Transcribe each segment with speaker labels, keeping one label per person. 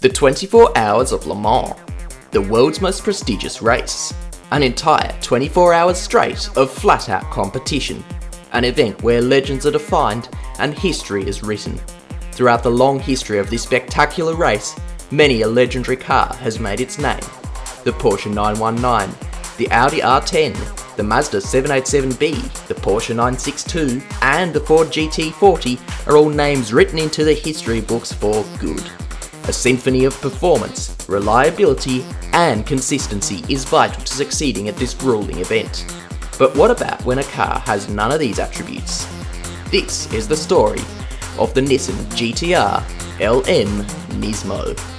Speaker 1: The 24 Hours of Le Mans, the world's most prestigious race. An entire 24 hours straight of flat-out competition. An event where legends are defined and history is written. Throughout the long history of this spectacular race, many a legendary car has made its name. The Porsche 919, the Audi R10, the Mazda 787B, the Porsche 962, and the Ford GT40 are all names written into the history books for good. A symphony of performance, reliability, and consistency is vital to succeeding at this grueling event. But what about when a car has none of these attributes? This is the story of the Nissan GTR LM NISMO.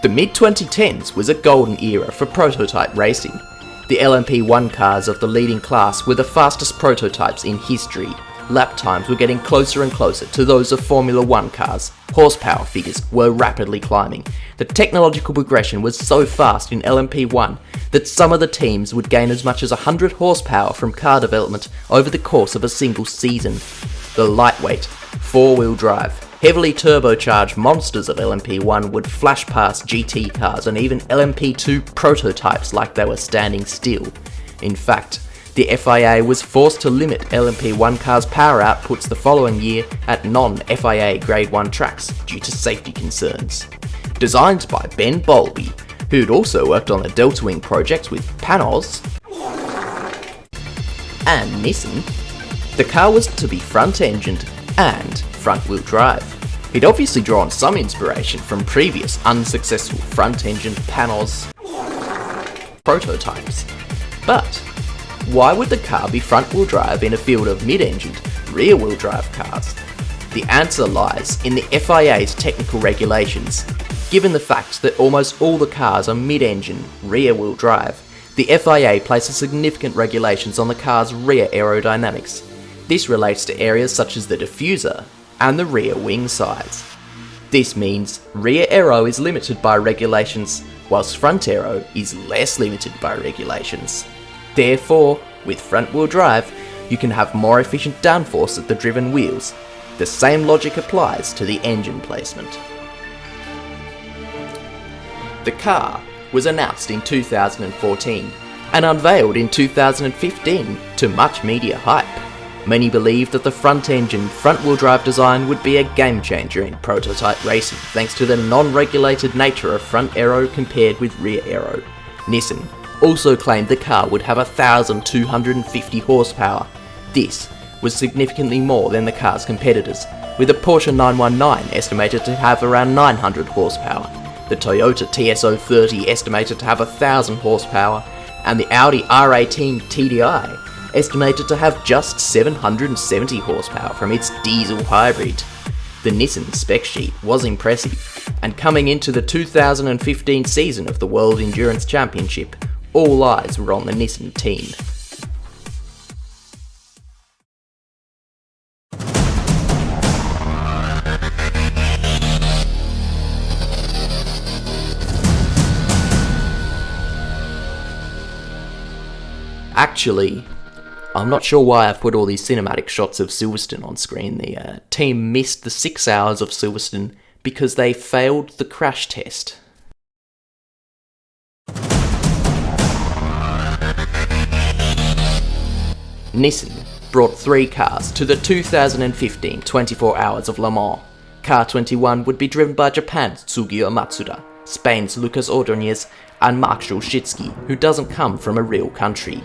Speaker 1: The mid-2010s was a golden era for prototype racing. The LMP1 cars of the leading class were the fastest prototypes in history. Lap times were getting closer and closer to those of Formula 1 cars. Horsepower figures were rapidly climbing. The technological progression was so fast in LMP1 that some of the teams would gain as much as 100 horsepower from car development over the course of a single season. The lightweight, four-wheel drive, heavily turbocharged monsters of LMP1 would flash past GT cars and even LMP2 prototypes like they were standing still. In fact, the FIA was forced to limit LMP1 cars' power outputs the following year at non-FIA Grade 1 tracks due to safety concerns. Designed by Ben Bowlby, who'd also worked on the Delta Wing project with Panos and Nissan, the car was to be front-engined and front-wheel drive. He'd obviously drawn some inspiration from previous unsuccessful front-engined Panos prototypes. But why would the car be front-wheel drive in a field of mid-engined, rear-wheel drive cars? The answer lies in the FIA's technical regulations. Given the fact that almost all the cars are mid-engine, rear-wheel drive, the FIA places significant regulations on the car's rear aerodynamics. This relates to areas such as the diffuser and the rear wing size. This means rear aero is limited by regulations, whilst front aero is less limited by regulations. Therefore, with front-wheel drive, you can have more efficient downforce at the driven wheels. The same logic applies to the engine placement. The car was announced in 2014 and unveiled in 2015 to much media hype. Many believed that the front-engine, front-wheel drive design would be a game-changer in prototype racing thanks to the non-regulated nature of front aero compared with rear aero. Nissan also claimed the car would have 1,250 horsepower. This was significantly more than the car's competitors, with the Porsche 919 estimated to have around 900 horsepower, the Toyota TS030 estimated to have 1,000 horsepower, and the Audi R18 TDI estimated to have just 770 horsepower from its diesel hybrid. The Nissan spec sheet was impressive, and coming into the 2015 season of the World Endurance Championship, all eyes were on the Nissan team. Actually, I'm not sure why I've put all these cinematic shots of Silverstone on screen. The team missed the 6 hours of Silverstone because they failed the crash test. Nissan brought 3 cars to the 2015 24 Hours of Le Mans. Car 21 would be driven by Japan's Tsugiya Matsuda, Spain's Lucas Ordóñez, and Mark Szulczycki, who doesn't come from a real country.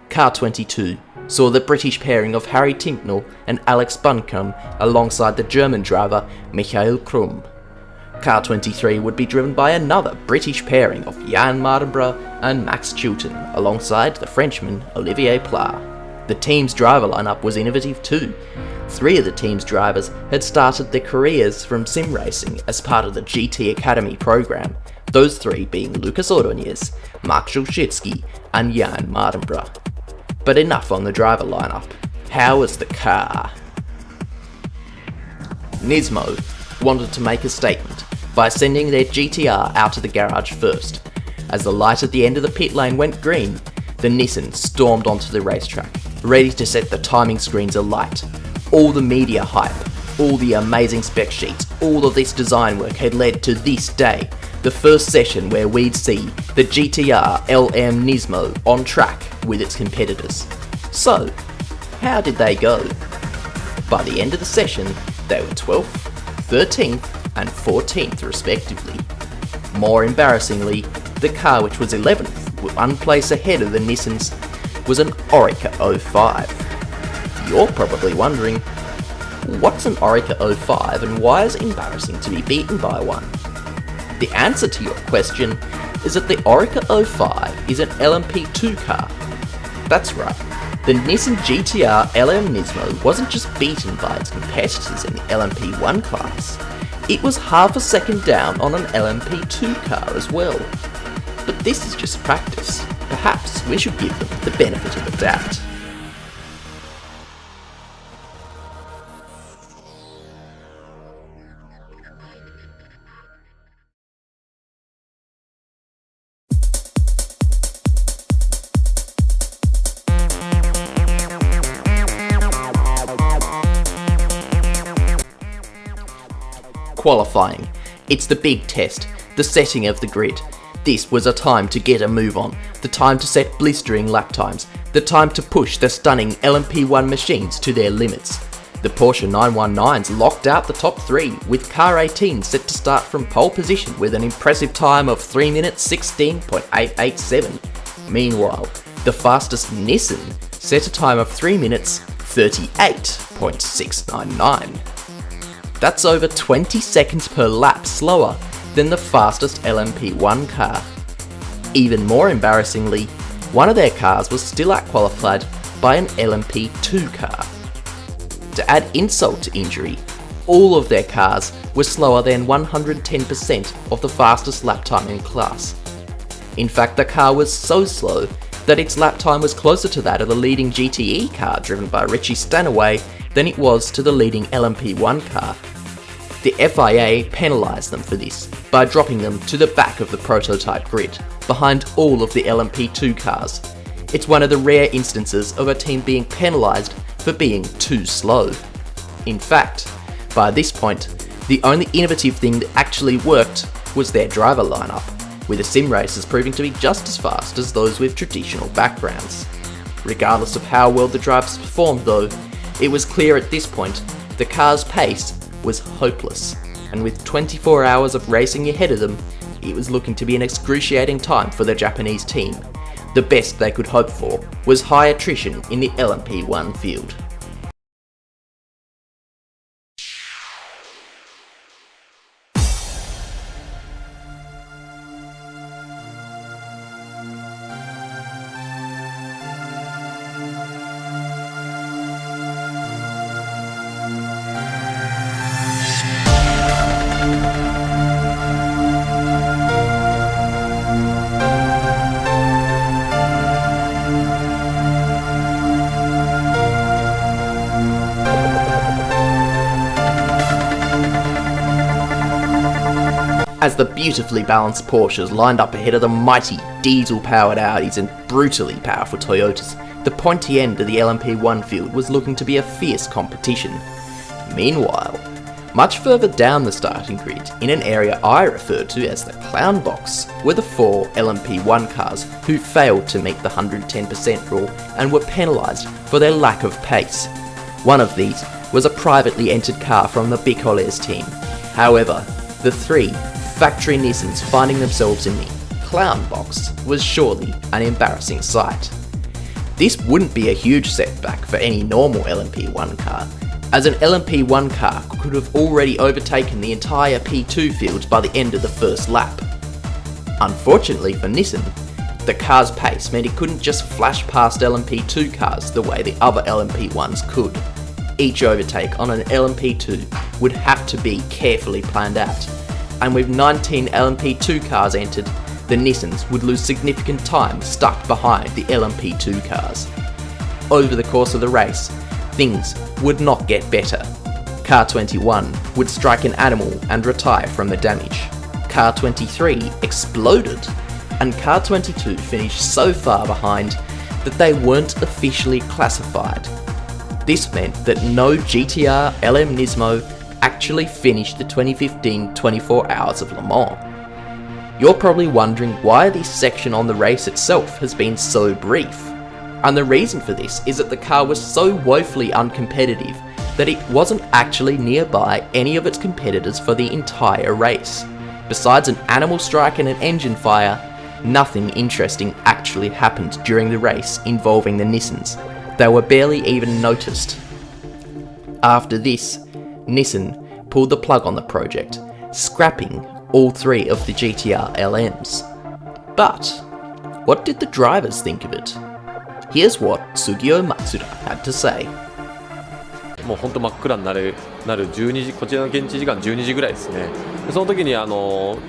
Speaker 1: Car 22 saw the British pairing of Harry Tincknell and Alex Buncombe alongside the German driver Michael Krum. Car 23 would be driven by another British pairing of Jan Mardenborough and Max Chilton, alongside the Frenchman Olivier Pla. The team's driver lineup was innovative too. 3 of the team's drivers had started their careers from sim racing as part of the GT Academy program, those 3 being Lucas Ordóñez, Mark Zulszewski and Jan Mardenborough. But enough on the driver lineup. How was the car? NISMO wanted to make a statement by sending their GTR out to the garage first. As the light at the end of the pit lane went green, the Nissan stormed onto the racetrack, ready to set the timing screens alight. All the media hype, all the amazing spec sheets, all of this design work had led to this day, the first session where we'd see the GTR LM NISMO on track with its competitors. So, how did they go? By the end of the session, they were 12th, 13th and 14th respectively. More embarrassingly, the car which was 11th, with one place ahead of the Nissans, was an Oreca 05. You're probably wondering, what's an Oreca 05 and why is it embarrassing to be beaten by one? The answer to your question is that the Oreca 05 is an LMP2 car. That's right, the Nissan GTR LM NISMO wasn't just beaten by its competitors in the LMP1 class, it was half a second down on an LMP2 car as well. But this is just practice. Perhaps we should give them the benefit of the doubt. Qualifying. It's the big test, the setting of the grid. This was a time to get a move on, the time to set blistering lap times, the time to push the stunning LMP1 machines to their limits. The Porsche 919s locked out the top 3, with car 18 set to start from pole position with an impressive time of 3 minutes 16.887. Meanwhile, the fastest Nissan set a time of 3 minutes 38.699. That's over 20 seconds per lap slower than the fastest LMP1 car. Even more embarrassingly, one of their cars was still outqualified by an LMP2 car. To add insult to injury, all of their cars were slower than 110% of the fastest lap time in class. In fact, the car was so slow that its lap time was closer to that of the leading GTE car driven by Richie Stanaway than it was to the leading LMP1 car. The FIA penalised them for this by dropping them to the back of the prototype grid, behind all of the LMP2 cars. It's one of the rare instances of a team being penalised for being too slow. In fact, by this point, the only innovative thing that actually worked was their driver lineup, with the sim racers proving to be just as fast as those with traditional backgrounds. Regardless of how well the drivers performed though, it was clear at this point the car's pace was hopeless, and with 24 hours of racing ahead of them, it was looking to be an excruciating time for the Japanese team. The best they could hope for was high attrition in the LMP1 field. As the beautifully balanced Porsches lined up ahead of the mighty diesel-powered Audis and brutally powerful Toyotas, the pointy end of the LMP1 field was looking to be a fierce competition. Meanwhile, much further down the starting grid, in an area I refer to as the clown box, were the 4 LMP1 cars who failed to meet the 110% rule and were penalised for their lack of pace. One of these was a privately entered car from the Bicoles team. However, the 3 factory Nissans finding themselves in the clown box was surely an embarrassing sight. This wouldn't be a huge setback for any normal LMP1 car, as an LMP1 car could have already overtaken the entire P2 field by the end of the first lap. Unfortunately for Nissan, the car's pace meant it couldn't just flash past LMP2 cars the way the other LMP1s could. Each overtake on an LMP2 would have to be carefully planned out, and with 19 LMP2 cars entered, the Nissans would lose significant time stuck behind the LMP2 cars. Over the course of the race, things would not get better. Car 21 would strike an animal and retire from the damage. Car 23 exploded, and Car 22 finished so far behind that they weren't officially classified. This meant that no GTR LM Nismo actually finished the 2015 24 Hours of Le Mans. You're probably wondering why this section on the race itself has been so brief, and the reason for this is that the car was so woefully uncompetitive that it wasn't actually nearby any of its competitors for the entire race. Besides an animal strike and an engine fire, nothing interesting actually happened during the race involving the Nissans. They were barely even noticed. After this, Nissan pulled the plug on the project, scrapping all 3 of the GTR LMs. But what did the drivers think of it? Here's what Sugio Matsuda had to say.
Speaker 2: もう本当真っ暗になる12時、こちらの現地時間12時ぐらいですね。でその時に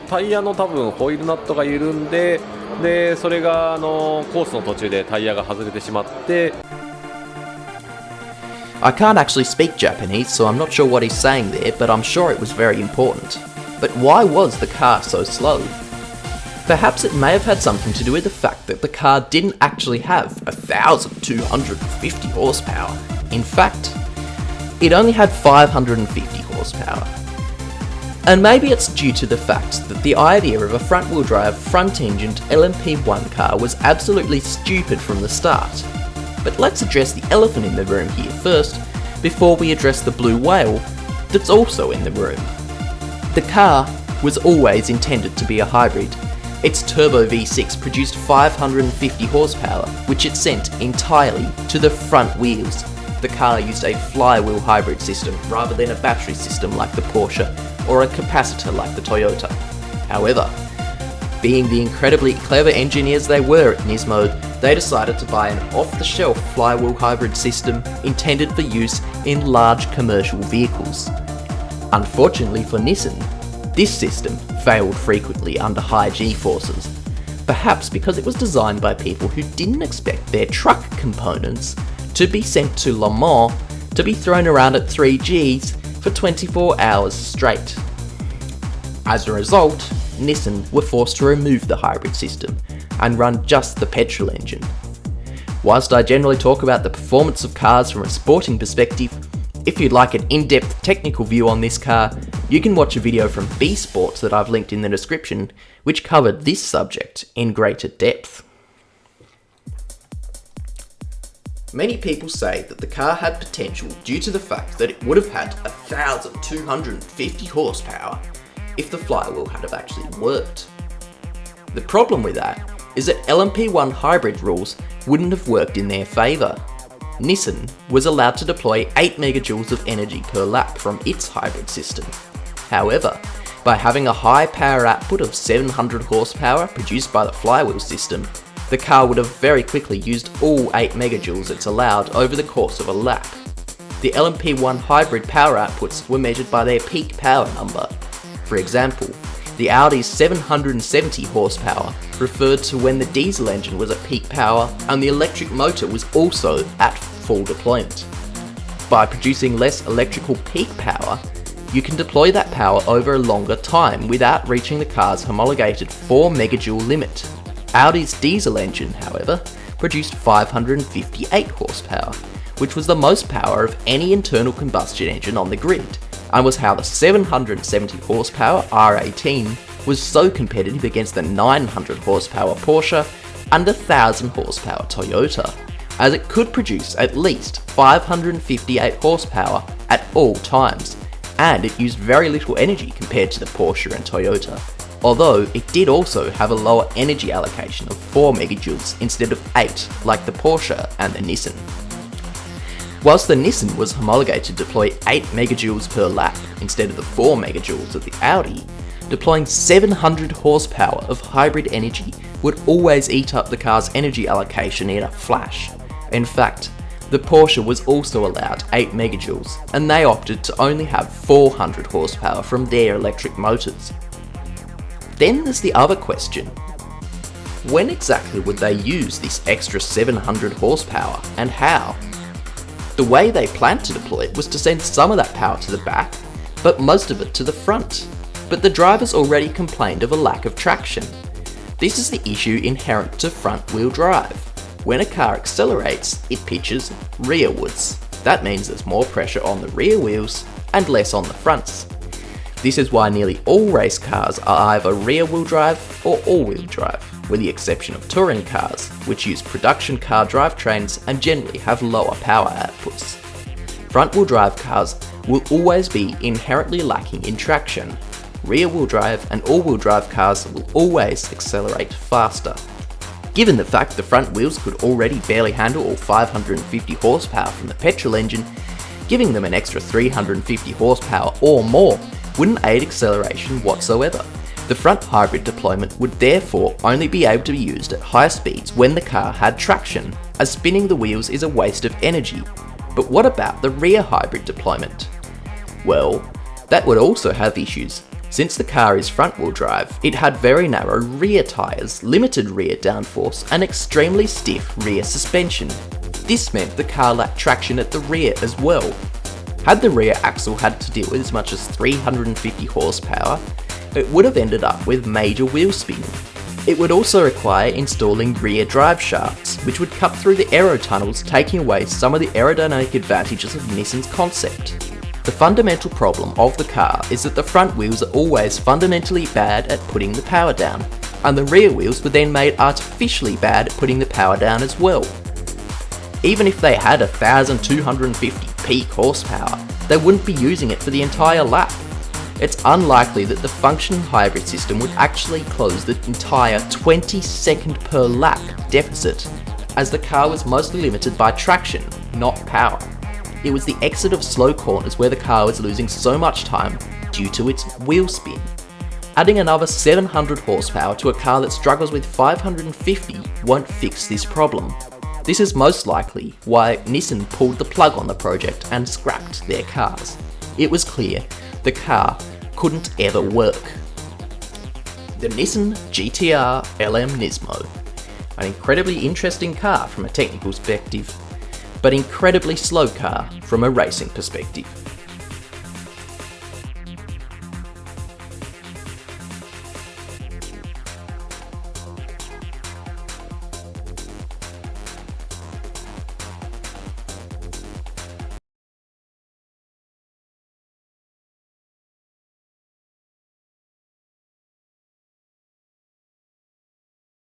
Speaker 2: タイヤの多分ホイールナットが緩んで、それがコースの途中でタイヤが外れてしまって。
Speaker 1: I can't actually speak Japanese, so I'm not sure what he's saying there, but I'm sure it was very important. But why was the car so slow? Perhaps it may have had something to do with the fact that the car didn't actually have 1,250 horsepower. In fact, it only had 550 horsepower. And maybe it's due to the fact that the idea of a front-wheel drive, front-engined LMP1 car was absolutely stupid from the start. But let's address the elephant in the room here first, before we address the blue whale that's also in the room. The car was always intended to be a hybrid. Its turbo V6 produced 550 horsepower, which it sent entirely to the front wheels. The car used a flywheel hybrid system rather than a battery system like the Porsche or a capacitor like the Toyota. However, being the incredibly clever engineers they were at Nismo, they decided to buy an off-the-shelf flywheel hybrid system intended for use in large commercial vehicles. Unfortunately for Nissan, this system failed frequently under high G-forces, perhaps because it was designed by people who didn't expect their truck components to be sent to Le Mans to be thrown around at 3 Gs for 24 hours straight. As a result, Nissan were forced to remove the hybrid system and run just the petrol engine. Whilst I generally talk about the performance of cars from a sporting perspective, if you'd like an in-depth technical view on this car, you can watch a video from B Sports that I've linked in the description, which covered this subject in greater depth. Many people say that the car had potential due to the fact that it would have had 1,250 horsepower if the flywheel had have actually worked. The problem with that is that LMP1 hybrid rules wouldn't have worked in their favour. Nissan was allowed to deploy 8 megajoules of energy per lap from its hybrid system. However, by having a high power output of 700 horsepower produced by the flywheel system, the car would have very quickly used all 8 megajoules it's allowed over the course of a lap. The LMP1 hybrid power outputs were measured by their peak power number. For example, the Audi's 770 horsepower referred to when the diesel engine was at peak power and the electric motor was also at full deployment. By producing less electrical peak power, you can deploy that power over a longer time without reaching the car's homologated 4 megajoule limit. Audi's diesel engine, however, produced 558 horsepower, which was the most power of any internal combustion engine on the grid, and was how the 770 horsepower R18 was so competitive against the 900 horsepower Porsche and the 1000 horsepower Toyota, as it could produce at least 558 horsepower at all times, and it used very little energy compared to the Porsche and Toyota, although it did also have a lower energy allocation of 4 megajoules instead of 8 like the Porsche and the Nissan. Whilst the Nissan was homologated to deploy 8 megajoules per lap instead of the 4 megajoules of the Audi, deploying 700 horsepower of hybrid energy would always eat up the car's energy allocation in a flash. In fact, the Porsche was also allowed 8 megajoules, and they opted to only have 400 horsepower from their electric motors. Then there's the other question. When exactly would they use this extra 700 horsepower, and how? The way they planned to deploy it was to send some of that power to the back, but most of it to the front. But the drivers already complained of a lack of traction. This is the issue inherent to front-wheel drive. When a car accelerates, it pitches rearwards. That means there's more pressure on the rear wheels and less on the fronts. This is why nearly all race cars are either rear-wheel drive or all-wheel drive, with the exception of touring cars, which use production car drivetrains and generally have lower power outputs. Front-wheel drive cars will always be inherently lacking in traction. Rear-wheel drive and all-wheel drive cars will always accelerate faster. Given the fact the front wheels could already barely handle all 550 horsepower from the petrol engine, giving them an extra 350 horsepower or more wouldn't aid acceleration whatsoever. The front hybrid deployment would therefore only be able to be used at high speeds when the car had traction, as spinning the wheels is a waste of energy. But what about the rear hybrid deployment? Well, that would also have issues. Since the car is front-wheel drive, it had very narrow rear tyres, limited rear downforce, and extremely stiff rear suspension. This meant the car lacked traction at the rear as well. Had the rear axle had to deal with as much as 350 horsepower, it would have ended up with major wheel spin. It would also require installing rear drive shafts, which would cut through the aero tunnels, taking away some of the aerodynamic advantages of Nissan's concept. The fundamental problem of the car is that the front wheels are always fundamentally bad at putting the power down, and the rear wheels were then made artificially bad at putting the power down as well. Even if they had 1,250 peak horsepower, they wouldn't be using it for the entire lap. It's unlikely that the functioning hybrid system would actually close the entire 20 second per lap deficit, as the car was mostly limited by traction, not power. It was the exit of slow corners where the car was losing so much time due to its wheel spin. Adding another 700 horsepower to a car that struggles with 550 won't fix this problem. This is most likely why Nissan pulled the plug on the project and scrapped their cars. It was clear the car couldn't ever work. The Nissan GTR LM Nismo. An incredibly interesting car from a technical perspective, but incredibly slow car from a racing perspective.